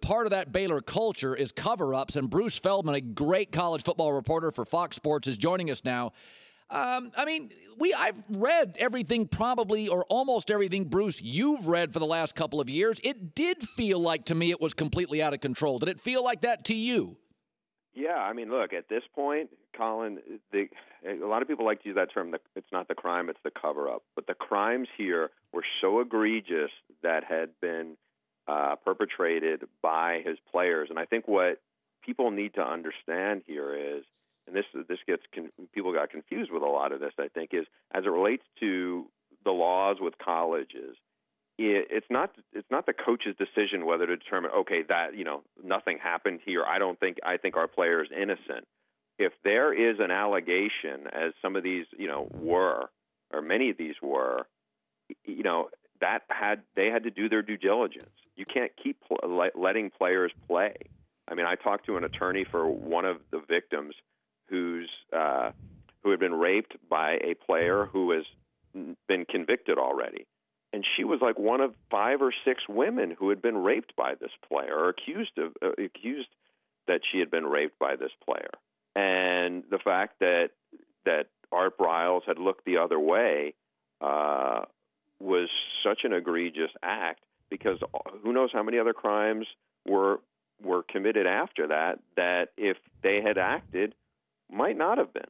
part of that Baylor culture is cover-ups, and Bruce Feldman, a great college football reporter for Fox Sports, is joining us now. I've read everything probably, or almost everything, Bruce, you've read for the last couple of years. It did feel like, to me, it was completely out of control. Did it feel like that to you? Yeah, I mean, look, at this point, Colin, a lot of people like to use that term, it's not the crime, it's the cover-up. But the crimes here were so egregious that had been perpetrated by his players. And I think what people need to understand here is, and people got confused with a lot of this, I think, is as it relates to the laws with colleges, it's not the coach's decision whether to determine, okay, that, nothing happened here. I think our player is innocent. If there is an allegation, as some of these, were, or many of these were, they had to do their due diligence. You can't keep letting players play. I mean, I talked to an attorney for one of the victims who had been raped by a player who has been convicted already. And she was like one of 5 or 6 women who had been raped by this player, or accused that she had been raped by this player. And the fact that Art Briles had looked the other way was such an egregious act, because who knows how many other crimes were committed after that if they had acted, might not have been.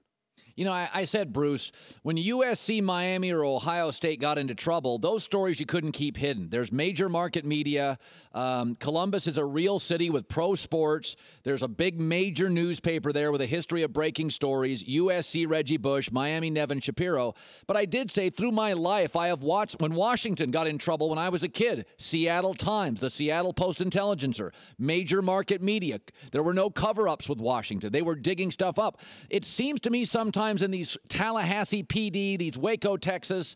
I said, Bruce, when USC, Miami, or Ohio State got into trouble, those stories you couldn't keep hidden. There's major market media. Columbus is a real city with pro sports. There's a big major newspaper there with a history of breaking stories. USC, Reggie Bush, Miami, Nevin Shapiro. But I did say through my life, I have watched when Washington got in trouble when I was a kid. Seattle Times, the Seattle Post-Intelligencer, major market media. There were no cover-ups with Washington. They were digging stuff up. It seems to me sometimes in these Tallahassee PD, these Waco, Texas,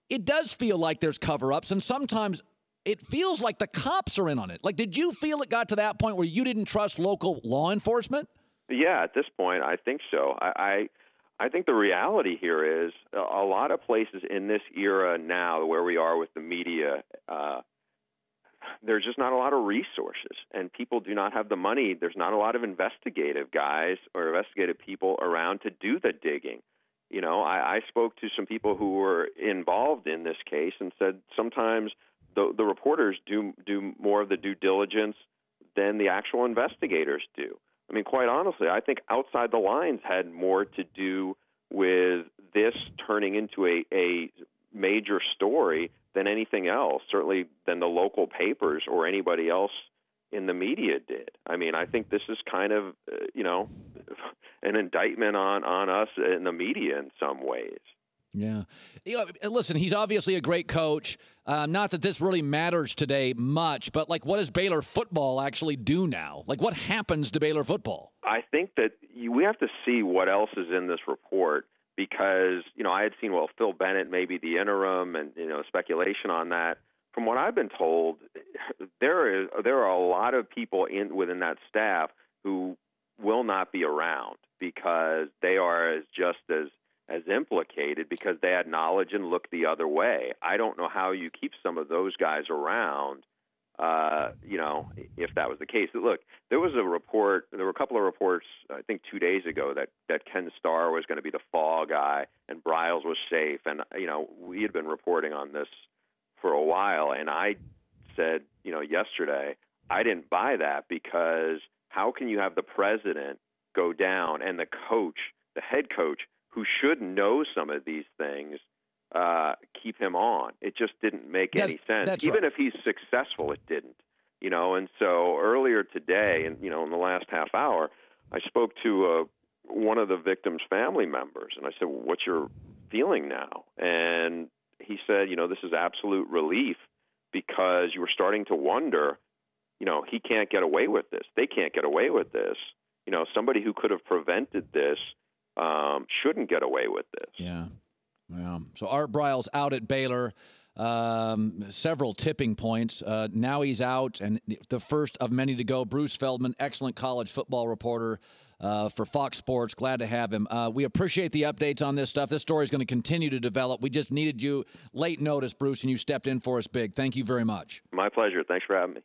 it does feel like there's cover-ups, and sometimes it feels like the cops are in on it. Like, did you feel it got to that point where you didn't trust local law enforcement? Yeah, at this point, I think so. I think the reality here is a lot of places in this era now, where we are with the media, there's just not a lot of resources, and people do not have the money. There's not a lot of investigative guys or investigative people around to do the digging. I spoke to some people who were involved in this case and said sometimes the reporters do more of the due diligence than the actual investigators do. I mean, quite honestly, I think Outside the Lines had more to do with this turning into a major story than anything else, certainly than the local papers or anybody else in the media did. I mean, I think this is kind of, an indictment on us in the media in some ways. Yeah. Listen, he's obviously a great coach. Not that this really matters today much, but, what does Baylor football actually do now? What happens to Baylor football? I think that we have to see what else is in this report, because, I had seen, Phil Bennett may be the interim and, speculation on that. From what I've been told, there are a lot of people within that staff who will not be around because they are just as implicated, because they had knowledge and looked the other way. I don't know how you keep some of those guys around, if that was the case. Look, there were a couple of reports, I think 2 days ago, that Ken Starr was going to be the fall guy and Briles was safe. And, we had been reporting on this for a while. And I said, yesterday, I didn't buy that, because how can you have the president go down and the head coach, who should know some of these things, keep him on? It just didn't make any sense. Even if he's successful, it didn't. And so earlier today, in the last half hour, I spoke to one of the victim's family members, and I said, well, what's your feeling now? And he said, this is absolute relief, because you were starting to wonder, he can't get away with this. They can't get away with this. Somebody who could have prevented this shouldn't get away with this. Yeah. Well, so Art Briles out at Baylor, several tipping points. Now he's out, and the first of many to go. Bruce Feldman, excellent college football reporter for Fox Sports. Glad to have him. We appreciate the updates on this stuff. This story is going to continue to develop. We just needed you late notice, Bruce, and you stepped in for us big. Thank you very much. My pleasure. Thanks for having me.